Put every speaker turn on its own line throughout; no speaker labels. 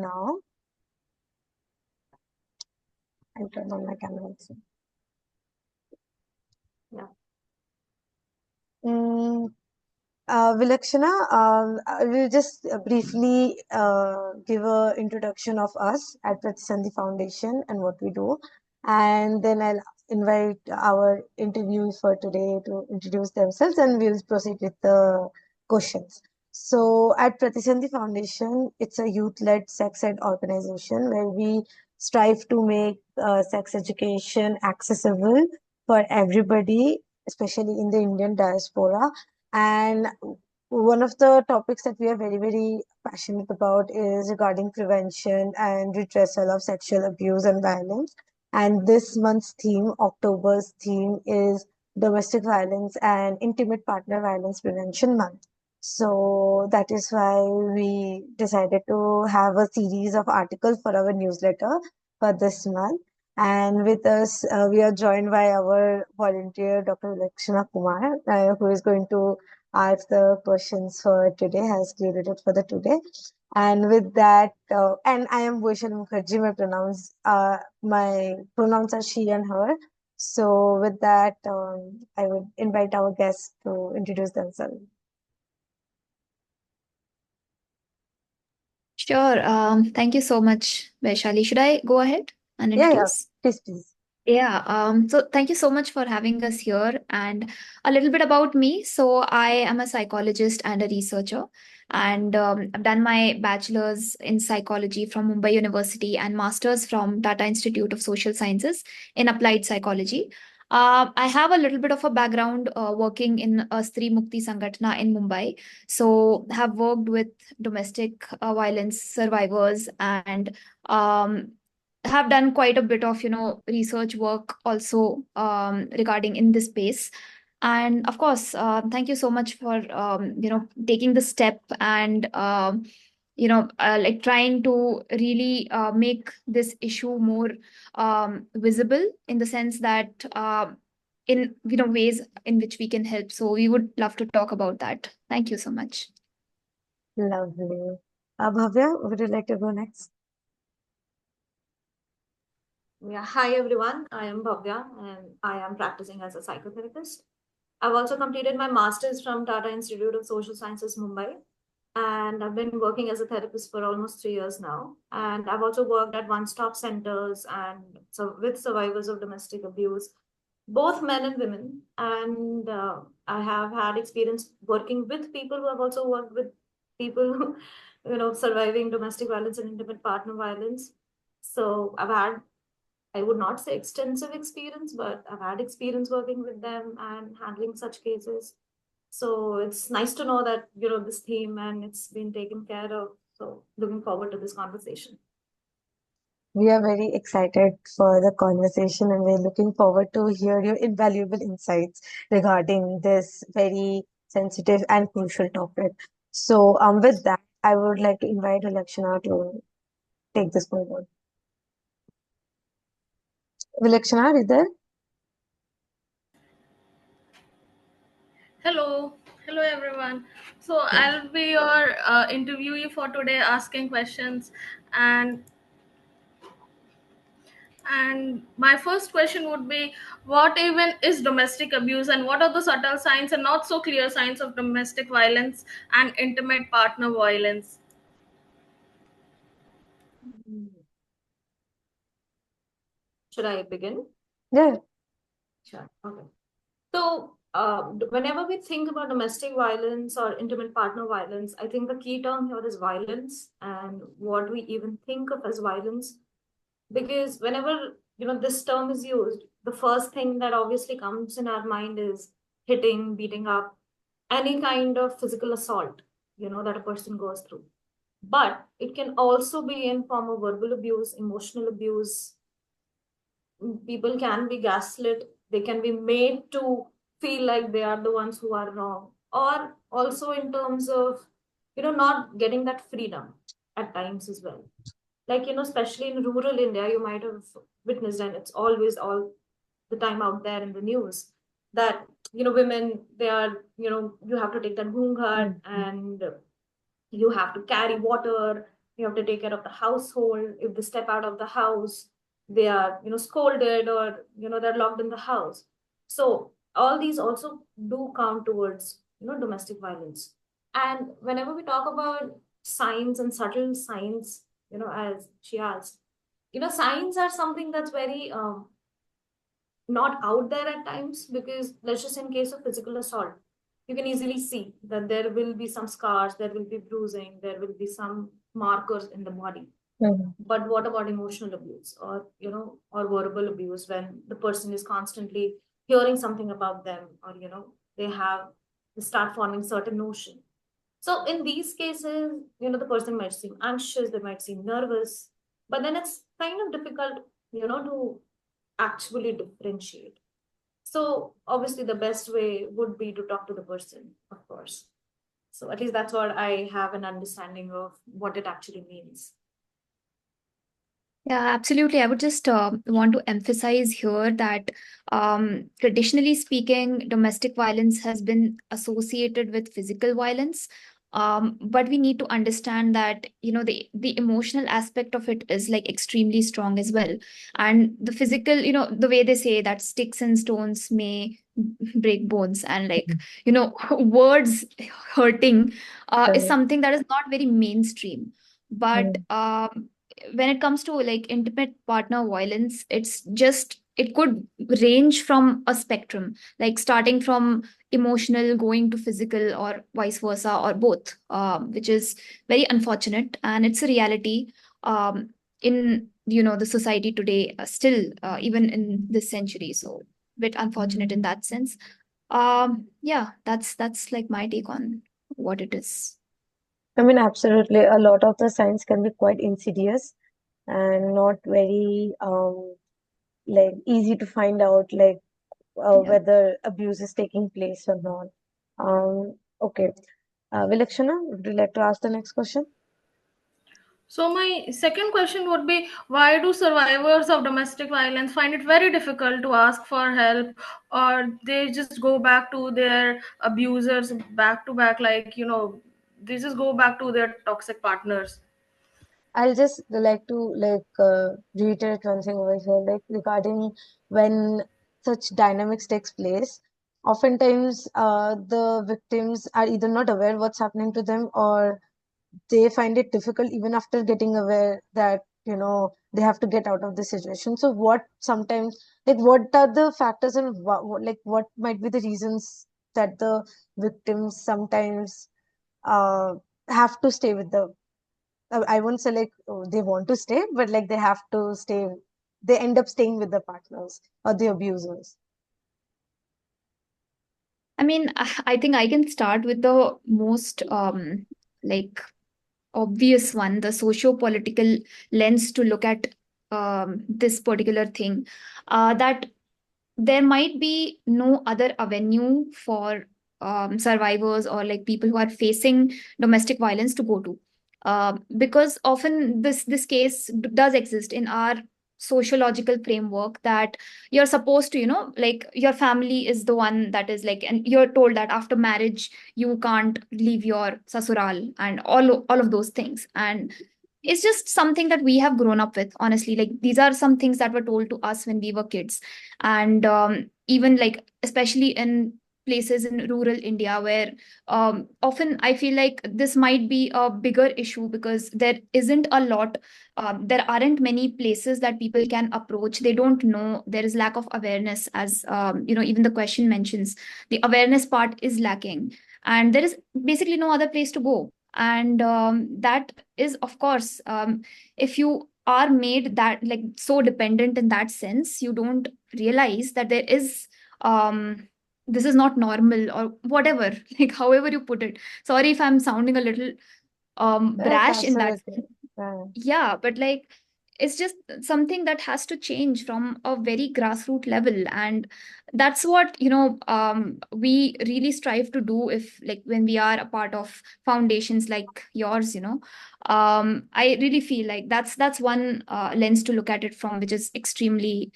now. I'll turn on my camera also.
Yeah.
Vilakshana, I will just briefly give an introduction of us at Pratisandhi Foundation and what we do. And then I'll invite our interviewees for today to introduce themselves and we'll proceed with the questions. So at Pratisandhi Foundation, it's a youth-led sex ed organization where we strive to make sex education accessible for everybody, especially in the Indian diaspora. And one of the topics that we are very, very passionate about is regarding prevention and redressal of sexual abuse and violence. And this month's theme, October's theme, is Domestic Violence and Intimate Partner Violence Prevention Month. So that is why we decided to have a series of articles for our newsletter for this month. And with us, we are joined by our volunteer, Dr. Lakshana Kumar, who is going to ask the questions for today, has created it for the today. And with that, and I am Bhushan Mukherjee, my pronouns are she and her. So with that, I would invite our guests to introduce themselves.
Sure. Thank you so much, Vaishali. Should I go ahead and
Yeah,
introduce?
please, please.
Yeah, so thank you so much for having us here. And a little bit about me. So I am a psychologist and a researcher, and I've done my bachelor's in psychology from Mumbai University and master's from Tata Institute of Social Sciences in applied psychology. I have a little bit of a background working in a Stree Mukti Sangatna in Mumbai. So have worked with domestic violence survivors and have done quite a bit of research work also regarding in this space. And of course, thank you so much for taking the step and like trying to really make this issue more visible, in the sense that in ways in which we can help. So we would love to talk about that. Thank you so much.
Lovely. Bhavya, would you like to go next?
Yeah. Hi, everyone. I am Bhavya and I am practicing as a psychotherapist. I've also completed my master's from Tata Institute of Social Sciences, Mumbai. And I've been working as a therapist for almost 3 years now. And I've also worked at OneTop Centres and so with survivors of domestic abuse, both men and women. And I have had experience working with people who have also worked with people who, surviving domestic violence and intimate partner violence. So I've had, I would not say extensive experience, but I've had experience working with them and handling such cases. So it's nice to know that, this theme and it's been taken care of. So looking forward to this conversation.
We are very excited for the conversation and we're looking forward to hear your invaluable insights regarding this very sensitive and crucial topic. So, with that, I would like to invite Vilakshana to take this forward. Vilakshana, are you there?
Hello, hello everyone. So I'll be your interviewee for today, asking questions, and my first question would be, what even is domestic abuse, and what are the subtle signs and not so clear signs of domestic violence and intimate partner violence?
Should I begin?
Yeah.
Sure. Okay. So, whenever we think about domestic violence or intimate partner violence, I think the key term here is violence and what we even think of as violence. Because whenever, this term is used, the first thing that obviously comes in our mind is hitting, beating up, any kind of physical assault, that a person goes through. But it can also be in form of verbal abuse, emotional abuse. People can be gaslit, they can be made to feel like they are the ones who are wrong, or also in terms of not getting that freedom at times as well. Like, especially in rural India, you might have witnessed, and it's always all the time out there in the news, that women, they are, you have to take that ghungat and you have to carry water, You have to take care of the household. If they step out of the house, they are, scolded, or, they're locked in the house. So all these also do count towards, domestic violence. And whenever we talk about signs and subtle signs, as she asked, signs are something that's very not out there at times, because let's just in case of physical assault, you can easily see that there will be some scars, there will be bruising, there will be some markers in the body.
Mhm.
But what about emotional abuse, or or verbal abuse, when the person is constantly hearing something about them, or they start forming certain notion. So in these cases, the person might seem anxious, they might seem nervous, but then it's kind of difficult, to actually differentiate. So obviously the best way would be to talk to the person, of course. So at least that's what I have an understanding of what it actually means.
Yeah, absolutely. I would just want to emphasize here that traditionally speaking, domestic violence has been associated with physical violence. But we need to understand that, the emotional aspect of it is like extremely strong as well. And the physical, the way they say that sticks and stones may break bones, and like, words hurting is
Correct.
something that is not very mainstream. But
Mhm.
when it comes to like intimate partner violence, it could range from a spectrum, like starting from emotional going to physical, or vice versa, or both, which is very unfortunate, and it's a reality in the society today, still, even in this century. So bit unfortunate in that sense. Yeah, that's like my take on what it is.
I mean, absolutely. A lot of the signs can be quite insidious and not very like easy to find out, like
Yeah.
whether abuse is taking place or not. Okay. Vilakshana, would you like to ask the next question?
So my second question would be, why do survivors of domestic violence find it very difficult to ask for help, or they just go back to their abusers back to back, like, they just go back to their toxic partners?
I'll just like to reiterate one thing over here, like regarding when such dynamics takes place. Oftentimes, the victims are either not aware what's happening to them, or they find it difficult even after getting aware that they have to get out of the situation. So what sometimes, like, what are the factors, and what might be the reasons that the victims sometimes uh have to stay with the I won't say like, oh, they want to stay, but like they have to stay, they end up staying with the partners or the abusers.
I mean, I think I can start with the most like obvious one, the socio-political lens to look at this particular thing. That there might be no other avenue for survivors, or like people who are facing domestic violence, to go to, because often this case does exist in our sociological framework, that you're supposed to, like, your family is the one that is like, and you're told that after marriage you can't leave your sasural, and all of those things. And it's just something that we have grown up with, honestly. Like, these are some things that were told to us when we were kids. And even like, especially in places in rural India, where often I feel like this might be a bigger issue, because there aren't many places that people can approach. They don't know, there is lack of awareness, as even the question mentions, the awareness part is lacking, and there is basically no other place to go. And that is, of course, if you are made that, like, so dependent in that sense, you don't realize that there is this is not normal, or whatever, like, however you put it. Sorry if I'm sounding a little
It's
brash in that.
absolutely. Yeah.
Yeah, but like, it's just something that has to change from a very grassroots level. And that's what, we really strive to do, if like when we are a part of foundations like yours. I really feel like that's one lens to look at it from, which is extremely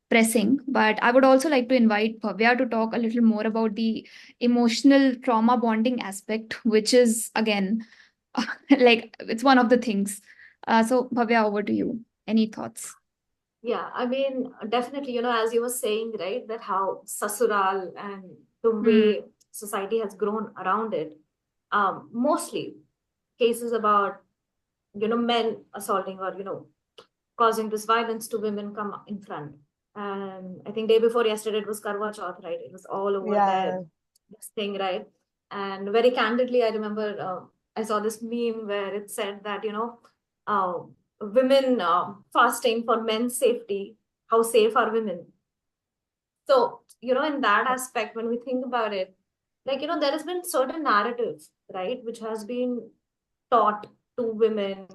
pressing. But I would also like to invite Bhavya to talk a little more about the emotional trauma bonding aspect, which is again Like it's one of the things. So Bhavya, over to you. Any thoughts?
Yeah, I mean, definitely, as you were saying, right, that how sasural and the
Hmm.
way society has grown around it, mostly cases about, men assaulting or, causing this violence to women come in front. And I think day before yesterday it was Karwa Chauth, right? It was all over
Yeah.
this thing, right? And very candidly, I remember I saw this meme where it said that, uh, women fasting for men's safety, how safe are women? So, in that aspect, when we think about it, like, there has been certain narratives, right, which has been taught to women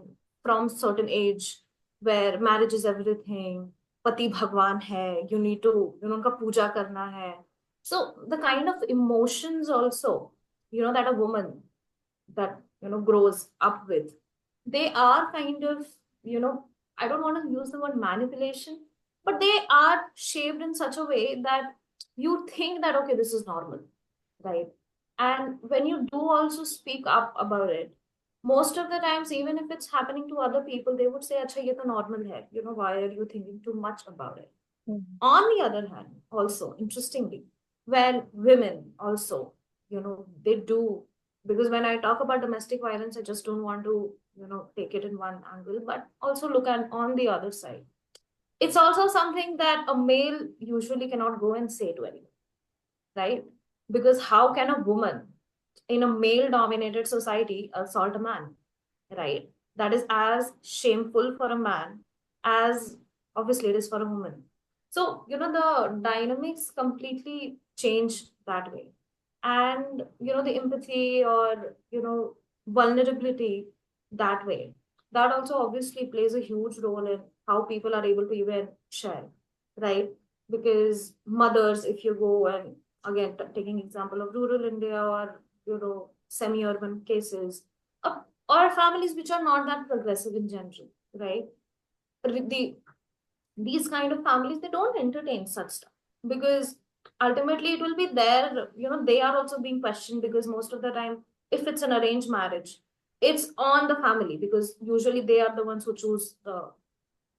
from certain age where marriage is everything, pati bhagwan hai, you need to, unka puja karna hai. So the kind of emotions also, that a woman that, grows up with, they are kind of, I don't want to use the word manipulation, but they are shaped in such a way that you think that, okay, this is normal, right? And when you do also speak up about it, most of the times, even if it's happening to other people, they would say, Acha, ye to normal hai. Why are you thinking too much about it?
Mm.
On the other hand, also, interestingly, when women also, they do, because when I talk about domestic violence, I just don't want to, take it in one angle, but also look at on the other side. It's also something that a male usually cannot go and say to anyone, right? Because how can a woman in a male dominated society assault a man, right? That is as shameful for a man as obviously it is for a woman. So, the dynamics completely change that way. And, the empathy or, vulnerability that way, that also obviously plays a huge role in how people are able to even share, right? Because mothers, if you go and again, taking example of rural India or, semi-urban cases, uh, or families which are not that progressive in general, right? These kind of families, they don't entertain such stuff because ultimately it will be there. They are also being questioned because most of the time, if it's an arranged marriage, it's on the family because usually they are the ones who choose the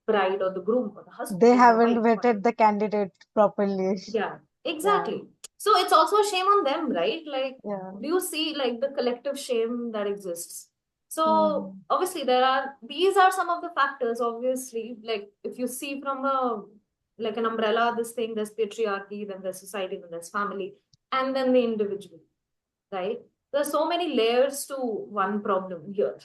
bride or the groom or the husband,
They
the
haven't
wife,
vetted
whatever.
the candidate properly.
Yeah,
Yeah.
exactly. So it's also a shame on them, right? Like,
Yeah.
do you see like the collective shame that exists? So
Mm.
obviously these are some of the factors, obviously. Like if you see from a like an umbrella, this thing, there's patriarchy, then there's society, then there's family, and then the individual, right? There's so many layers to one problem here.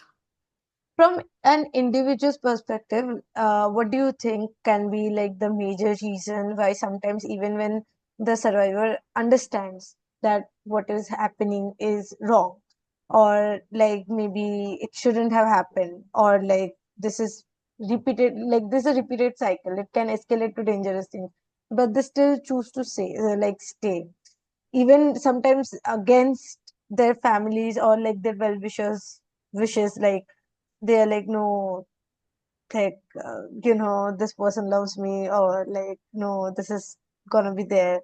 From an individual's perspective, what do you think can be like the major reason why sometimes even when the survivor understands that what is happening is wrong, or like maybe it shouldn't have happened, or like this is repeated, like this is a repeated cycle, it can escalate to dangerous things, but they still choose to say, like stay, even sometimes against their families or like their well-wishers wishes, like they're like, no, like this person loves me, or like, no, this is gonna be there.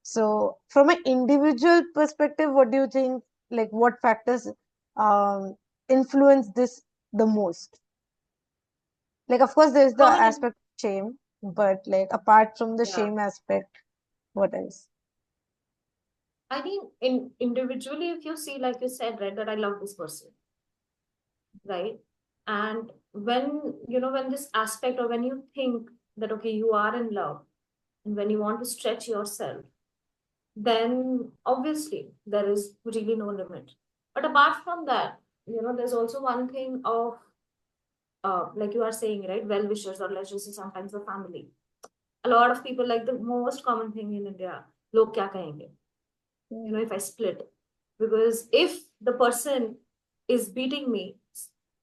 So from an individual perspective, what do you think, like what factors um influence this the most? Like of course there's the
From an
aspect of shame, but like apart from the
yeah,
shame aspect, what else?
I think in individually, if you see, like you said, right, that I love this person, right? And when this aspect or when you think that, okay, you are in love and when you want to stretch yourself, then obviously there is really no limit. But apart from that, there's also one thing of, like you are saying, right, well wishers, or let's just say sometimes the family. A lot of people, like the most common thing in India, log kya kahenge? If I split. Because if the person is beating me,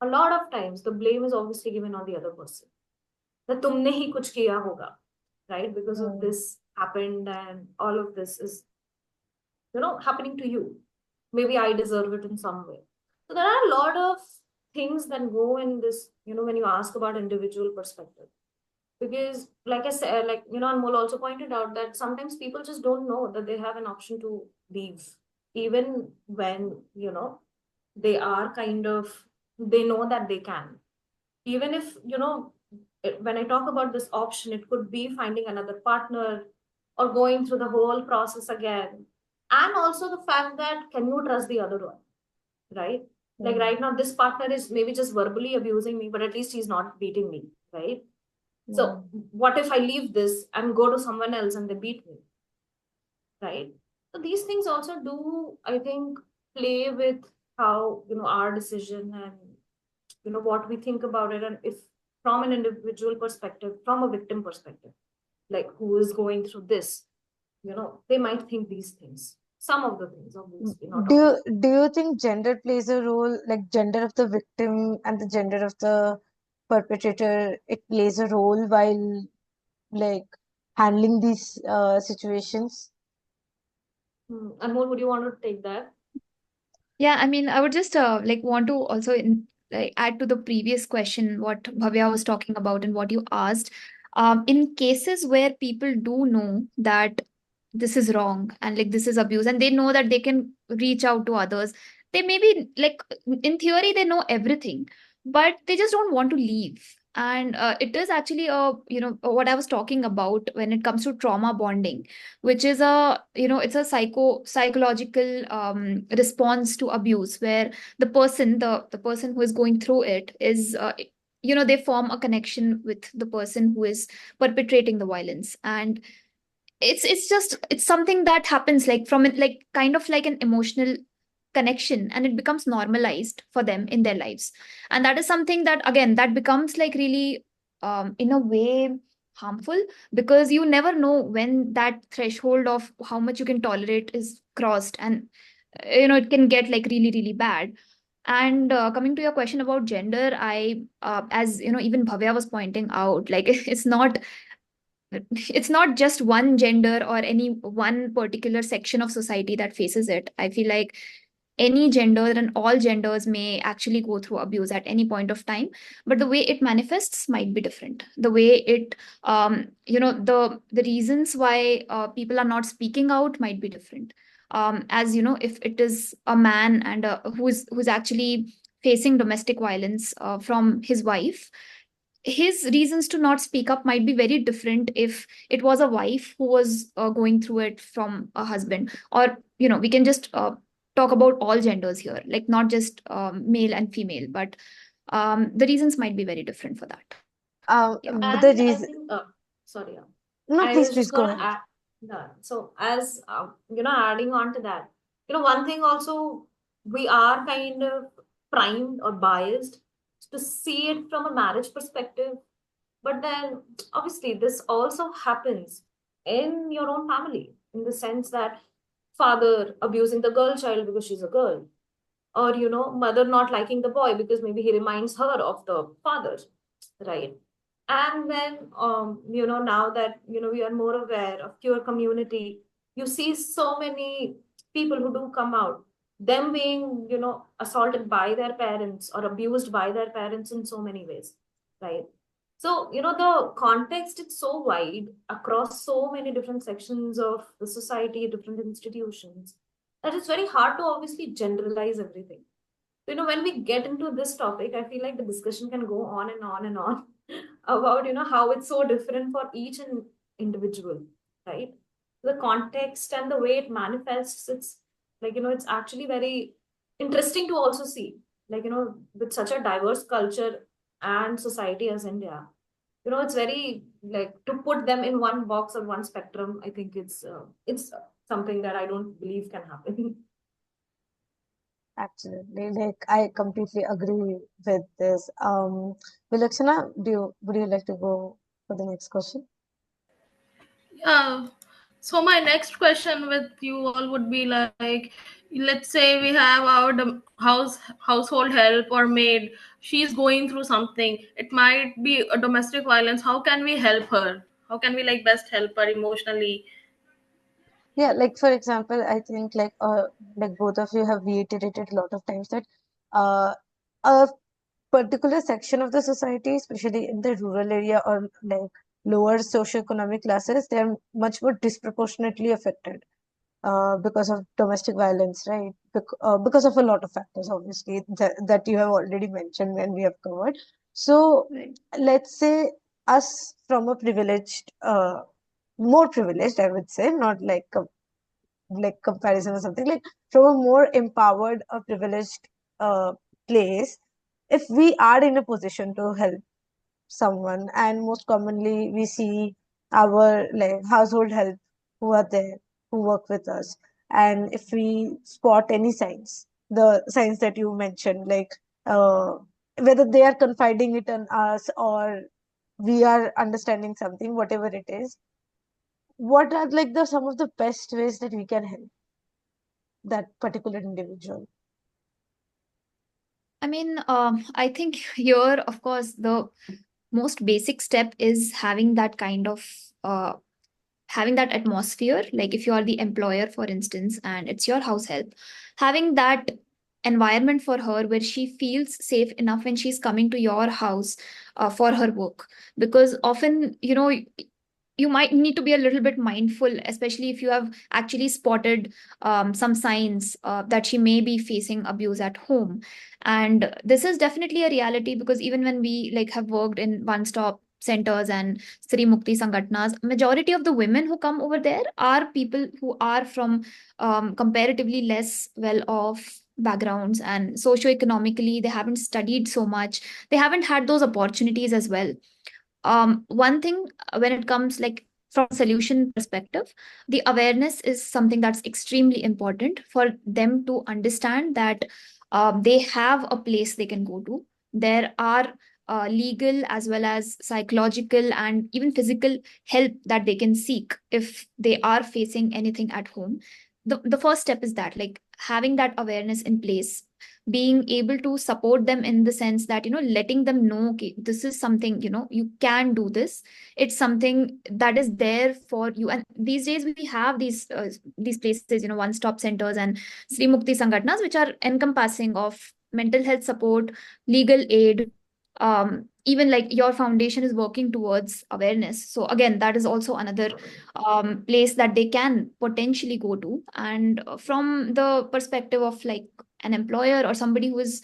a lot of times the blame is obviously given on the other person. That तुमने ही कुछ किया होगा, right? Because of
Mm.
this happened and all of this is, happening to you. Maybe I deserve it in some way. So there are a lot of things that go in this, when you ask about individual perspective. Because like I said, like, Anmol also pointed out that sometimes people just don't know that they have an option to leave, even when, they are kind of they know that they can. Even if, when I talk about this option, it could be finding another partner or going through the whole process again. And also the fact that can you trust the other one, right? Like right now, this partner is maybe just verbally abusing me, but at least he's not beating me, right? So what if I leave this and go to someone else and they beat me, right? So these things also do, I think, play with how, our decision and, what we think about it. And if from an individual perspective, from a victim perspective, like who is going through this, they might think these things. Some of the things, obviously, not
Do
all.
do you think gender plays a role, like gender of the victim and the gender of the perpetrator, it plays a role while like handling these situations?
Anmol, would you want to take that?
Yeah, I mean, I would just like want to also add to the previous question what Bhavya was talking about and what you asked. In cases where people do know that this is wrong and like this is abuse, and they know that they can reach out to others, they maybe like in theory they know everything, but they just don't want to leave. And it is actually what I was talking about when it comes to trauma bonding, which is it's a psychological response to abuse, where the person who is going through it is they form a connection with the person who is perpetrating the violence. And it's something that happens like from it, like kind of like an emotional connection, and it becomes normalized for them in their lives. And that is something that again that becomes like really in a way harmful, because you never know when that threshold of how much you can tolerate is crossed, and it can get like really really bad. And coming to your question about gender, I as even Bhavya was pointing out, like it's not just one gender or any one particular section of society that faces it. I feel like any gender and all genders may actually go through abuse at any point of time, but the way it manifests might be different. The way it the reasons why people are not speaking out might be different. As you know, if it is a man and who's actually facing domestic violence from his wife, his reasons to not speak up might be very different if it was a wife who was going through it from a husband. Or we can just talk about all genders here, like not just male and female, but the reasons might be very different for that. Yeah.
But the
And I
reason,
think, sorry,
no,
I
please,
was
please
just
go
going to
ahead.
add, yeah. So as adding on to that, one thing also, we are kind of primed or biased to see it from a marriage perspective, but then obviously this also happens in your own family, in the sense that father abusing the girl child because she's a girl, or mother not liking the boy because maybe he reminds her of the father, right? And then now that we are more aware of queer community, you see so many people who do come out, them being assaulted by their parents or abused by their parents in so many ways, right? So the context is so wide across so many different sections of the society, different institutions, that it's very hard to obviously generalize everything. When we get into this topic, I feel like the discussion can go on and on and on about, how it's so different for each and individual, right? The context and the way it manifests, it's like, it's actually very interesting to also see, like, with such a diverse culture and society as India, it's very like to put them in one box or one spectrum. I think it's something that I don't believe can happen.
Absolutely. Like I completely agree with this. Vilakshana, would you like to go for the next question?
Yeah. So my next question with you all would be like, let's say we have our household help or maid. She's going through something. It might be a domestic violence. How can we help her? How can we like best help her emotionally?
Yeah, like for example, I think like both of you have reiterated a lot of times that uh a particular section of the society, especially in the rural area or like lower socioeconomic classes, they're much more disproportionately affected. because of domestic violence, right? Because of a lot of factors, obviously, that you have already mentioned and we have covered. So
Right.
let's say us from a privileged, more privileged, I would say, not like comparison or something, like from a more empowered or privileged uh, place, if we are in a position to help someone, and most commonly we see our like household help who are there, who work with us, and if we spot any signs, the signs that you mentioned, like uh, whether they are confiding it on us or we are understanding something, whatever it is, what are like the some of the best ways that we can help that particular individual?
I mean, I think here, of course, the most basic step is having that kind of having that atmosphere. Like if you are the employer, for instance, and it's your house help, having that environment for her where she feels safe enough when she's coming to your house for her work. Because often, you might need to be a little bit mindful, especially if you have actually spotted some signs that she may be facing abuse at home. And this is definitely a reality, because even when we like have worked in one stop centers and Sri Mukti Sangatnas, majority of the women who come over there are people who are from comparatively less well off backgrounds, and socioeconomically they haven't studied so much, they haven't had those opportunities as well. One thing, when it comes like from solution perspective, the awareness is something that's extremely important for them to understand that they have a place they can go to. There are legal as well as psychological and even physical help that they can seek if they are facing anything at home. The first step is that, like, having that awareness in place, being able to support them in the sense that, letting them know, okay, this is something, you can do this. It's something that is there for you. And these days we have these places, one stop centers and Sri Mukti Sangatnas, which are encompassing of mental health support, legal aid. Even like your foundation is working towards awareness, so again, that is also another place that they can potentially go to. And from the perspective of like an employer or somebody who is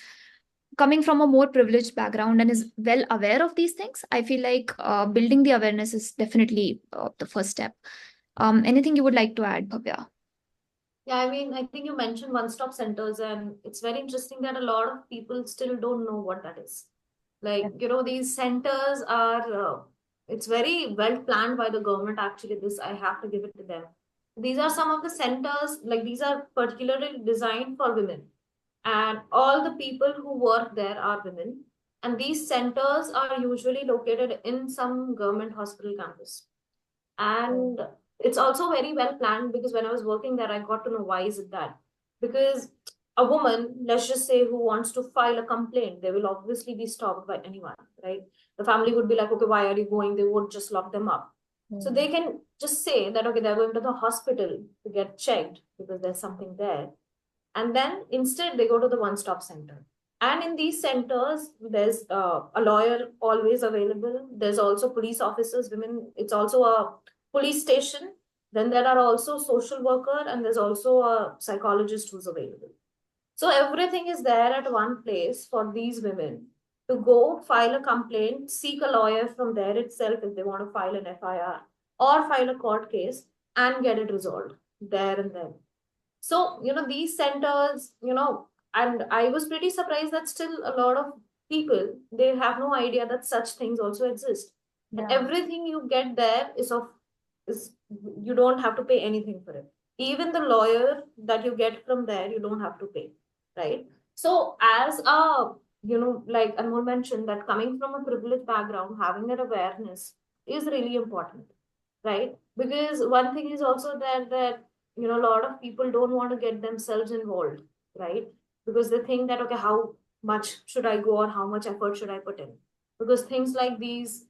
coming from a more privileged background and is well aware of these things, I feel like building the awareness is definitely the first step. Anything you would like to add, Bhavya?
Yeah, I mean, I think you mentioned one-stop centers, and it's very interesting that a lot of people still don't know what that is. Like,
Yeah.
these centers are, it's very well planned by the government, actually. This, I have to give it to them. These are some of the centers, like, these are particularly designed for women. And all the people who work there are women. And these centers are usually located in some government hospital campus. And it's also very well planned, because when I was working there, I got to know why is it that. Because a woman, let's just say, who wants to file a complaint, they will obviously be stopped by anyone, right? The family would be like, okay, why are you going? They would just lock them up. So they can just say that, okay, they're going to the hospital to get checked because there's something there. And then instead they go to the one-stop center. And in these centers, there's a lawyer always available. There's also police officers, women. It's also a police station. Then there are also social worker, and there's also a psychologist who's available. So everything is there at one place for these women to go file a complaint, seek a lawyer from there itself if they want to file an FIR or file a court case, and get it resolved there and then. So, these centers, and I was pretty surprised that still a lot of people, they have no idea that such things also exist. And
Yeah.
everything you get there is you don't have to pay anything for it. Even the lawyer that you get from there, you don't have to pay, right? So as a, like Anmol mentioned, that coming from a privileged background, having that awareness is really important, right? Because one thing is also that a lot of people don't want to get themselves involved, right? Because they think that, okay, how much should I go, or how much effort should I put in? Because things like these,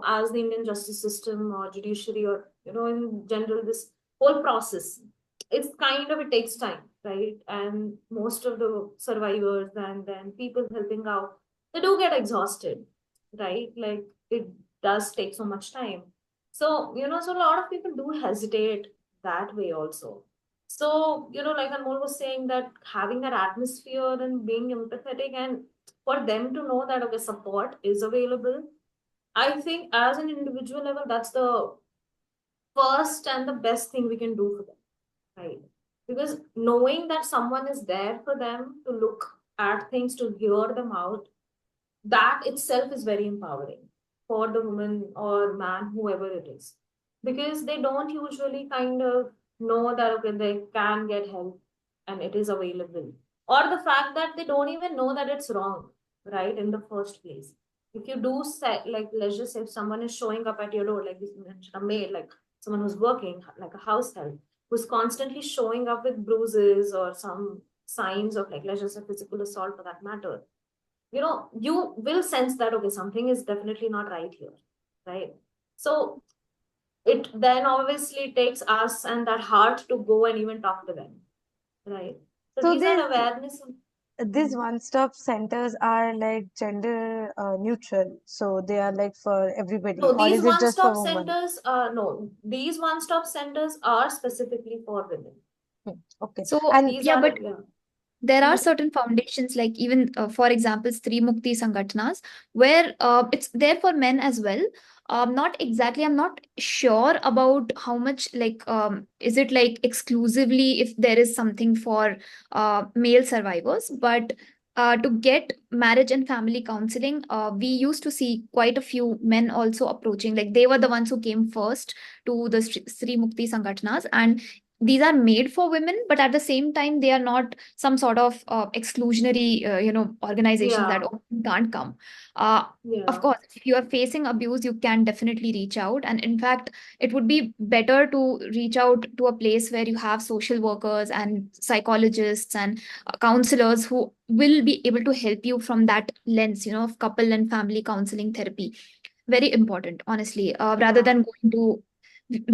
as the Indian justice system or judiciary, or in general, this whole process, it's kind of, it takes time, right? And most of the survivors and then people helping out, they do get exhausted, right? Like, it does take so much time. So, so a lot of people do hesitate that way also. So, like Anmol was saying, that having that atmosphere and being empathetic, and for them to know that, okay, support is available. I think as an individual level, that's the first and the best thing we can do for them, right? Because knowing that someone is there for them to look at things, to hear them out, that itself is very empowering for the woman or man, whoever it is, because they don't usually kind of know that, okay, they can get help and it is available, or the fact that they don't even know that it's wrong, right, in the first place. If you do say, like, let's just say if someone is showing up at your door, like you mentioned, a maid, like someone who's working, like a house help, who's constantly showing up with bruises or some signs of, like, let's just say physical assault for that matter, you will sense that, okay, something is definitely not right here, right? So it then obviously takes us and that heart to go and even talk to them, right? So
So
these are awareness.
these one-stop centers are like gender neutral, so they are like for everybody,
No,
or
these
is it just for
one-stop
women?
centers, no, these one-stop centers are specifically for women.
Okay,
So,
and
These
yeah,
are,
but
yeah.
there are
Mhm.
certain foundations, like even, for example, Stree Mukti Sangathanas, where it's there for men as well. Not exactly, I'm not sure about how much, like, is it like exclusively if there is something for male survivors, but to get marriage and family counseling, we used to see quite a few men also approaching. Like, they were the ones who came first to the Stree Mukti Sangathanas, and these are made for women, but at the same time they are not some sort of exclusionary organizations that,
Yeah,
oh, you can't come. uh, of
yeah,
course, if you are facing abuse, you can definitely reach out, and in fact, it would be better to reach out to a place where you have social workers and psychologists and counselors who will be able to help you from that lens, of couple and family counseling therapy. Very important, honestly, rather
yeah,
than going to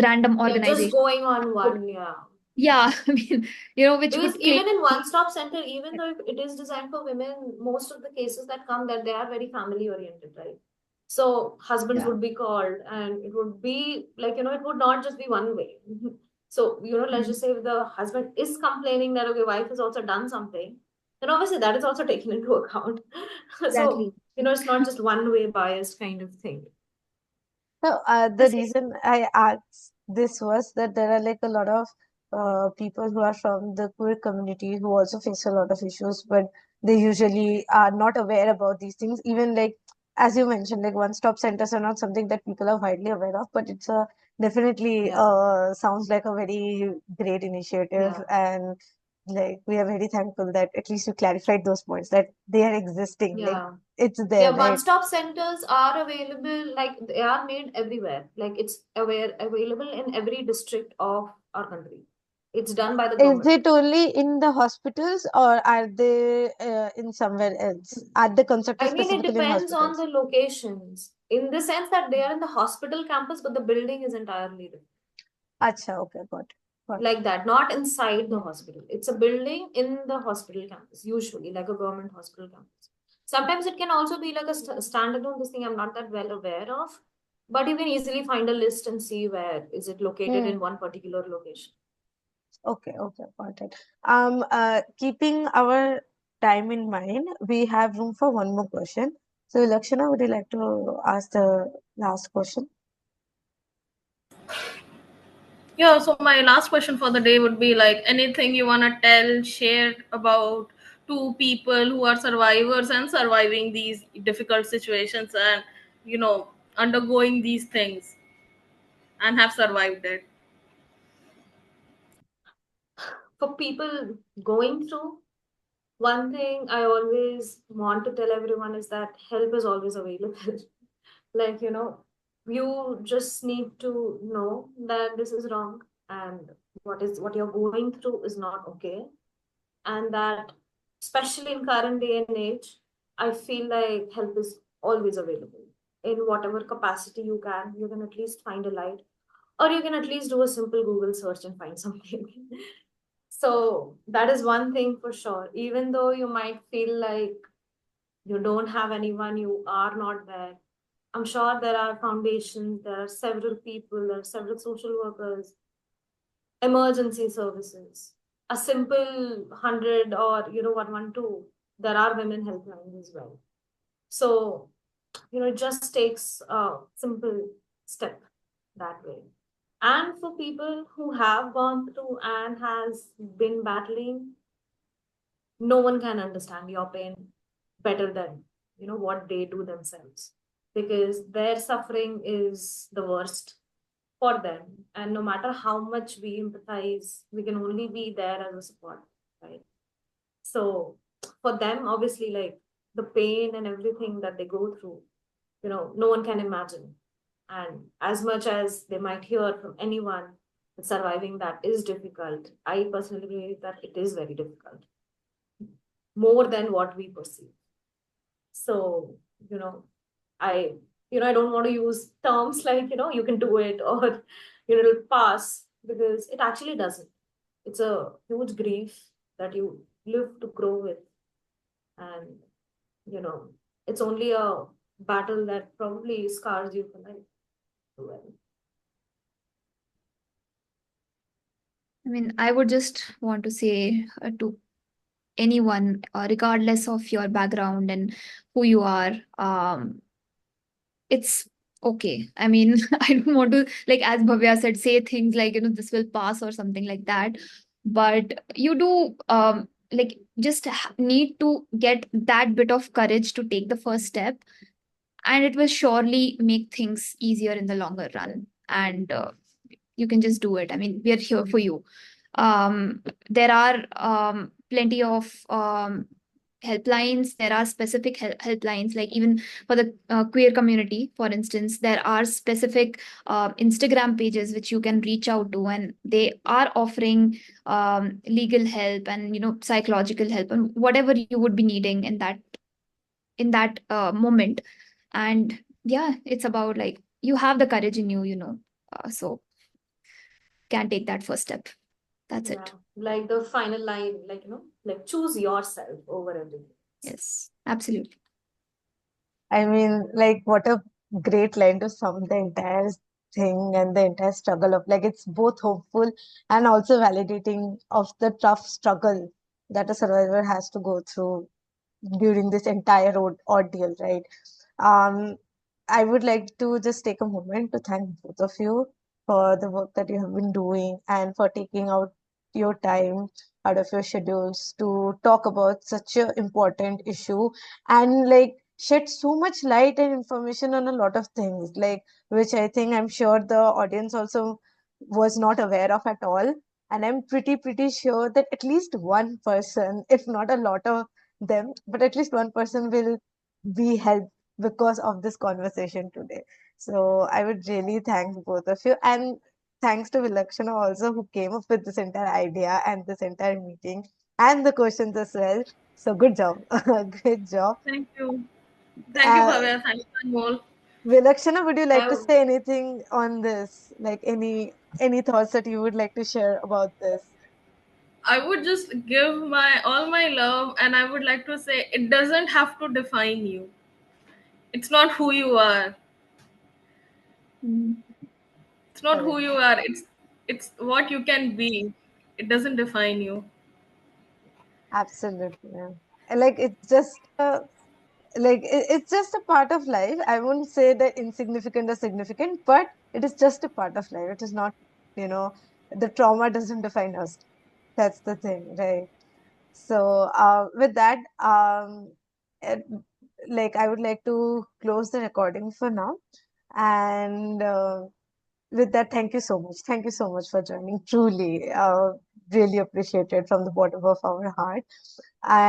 random
yeah, just
organizations.
going on one, yeah.
Yeah, I mean, which
Because
would claim.
even in one-stop center, even though if it is designed for women, most of the cases that come there, they are very family oriented, right? So husbands
Yeah.
would be called, and it would be like, it would not just be one way. So, let's
Mm,
just say if the husband is complaining that, okay, wife has also done something, then obviously that is also taken into account. So,
exactly.
it's not just one way biased kind of thing.
so the
The same.
reason I asked this was that there are like a lot of people who are from the queer community who also face a lot of issues, but they usually are not aware about these things. Even like as you mentioned, like one-stop centers are not something that people are widely aware of, but it's a definitely
Yeah,
sounds like a very great initiative,
yeah.
and like we are very thankful that at least you clarified those points that they are existing, like
Yeah.
it's there,
Yeah,
right?
one-stop centers are available, like they are made everywhere. Like it's available in every district of our country. It's done by the
Is
government.
it only in the hospitals or are they in somewhere else? Are they constructed
I mean, it
specifically in
depends on
hospitals?
the locations, in the sense that they are in the hospital campus, but the building is entirely different.
Acha, okay, got it. Got it.
Like that, not inside the hospital. It's a building in the hospital campus, usually like a government hospital campus. Sometimes it can also be like a standalone, this thing I'm not that well aware of, but you can easily find a list and see where is it located
Hmm.
in one particular location.
Okay, okay, got it. Keeping our time in mind, we have room for one more question. So, Lakshana, would you like to ask the last question?
Yeah, so my last question for the day would be like anything you want to tell, share about two people who are survivors and surviving these difficult situations and, undergoing these things and have survived it.
For people going through, one thing I always want to tell everyone is that help is always available. Like, you just need to know that this is wrong, and what you're going through is not okay. And that, especially in current day and age, I feel like help is always available. In whatever capacity you can at least find a light, or you can at least do a simple Google search and find something. So that is one thing for sure. Even though you might feel like you don't have anyone, you are not there, I'm sure there are foundations, there are several people, there are several social workers emergency services, a simple 100 or 112. There are women helplines as well. So it just takes a simple step that way. And for people who have gone through and has been battling, no one can understand your pain better than what they do themselves, because their suffering is the worst for them. And no matter how much we empathize, we can only be there as a support, right? So for them, obviously, like the pain and everything that they go through, no one can imagine. And as much as they might hear from anyone that surviving that is difficult, I personally believe that it is very difficult, more than what we perceive. So, you know, I, I don't want to use terms like, you can do it, or, it'll pass, because it actually doesn't. It's a huge grief that you live to grow with. And, you know, it's only a battle that probably scars you for life. Well,
I mean, I would just want to say to anyone, regardless of your background and who you are, it's okay. I mean, I don't want to, like, as Bhavya said, say things like, this will pass or something like that. But you do, like, just need to get that bit of courage to take the first step, and it will surely make things easier in the longer run. And you can just do it. I mean, we are here for you. There are plenty of helplines. There are specific helplines, like even for the queer community, for instance, there are specific Instagram pages which you can reach out to, and they are offering legal help and psychological help and whatever you would be needing in that moment. And yeah, it's about, like, you have the courage in you, so can take that first step. That's
yeah,
it.
like the final line, like, like choose yourself over everything.
Yes, absolutely.
I mean, like, what a great line to sum the entire thing and the entire struggle of, like, it's both hopeful and also validating of the tough struggle that a survivor has to go through during this entire ordeal, right? Um, I would like to just take a moment to thank both of you for the work that you have been doing and for taking out your time out of your schedules to talk about such an important issue and like shed so much light and information on a lot of things, like which I think I'm sure the audience also was not aware of at all. And I'm pretty sure that at least one person, if not a lot of them, but at least one person will be helped because of this conversation today. So I would really thank both of you. And thanks to Vilakshana also, who came up with this entire idea and this entire meeting and the questions as well. So good job. Great job.
Thank you. Thank you,
Uh,
Bhavya. Thank you, Anmol.
Vilakshana, would you like to
I
say anything on this? Like any thoughts that you would like to share about this?
I would just give my all my love, and I would like to say it doesn't have to define you. It's not who you are.
Mm.
It's not who
Correct.
you are. It's what you can be. It doesn't define you.
Absolutely. Yeah. Like it's just like it's just a part of life. I won't say that insignificant or significant, but it is just a part of life. It is not, you know, the trauma doesn't define us. That's the thing, right? So, with that, it, like I would like to close the recording for now. And with that, thank you so much. Thank you so much for joining. Truly, really appreciated from the bottom of our heart. And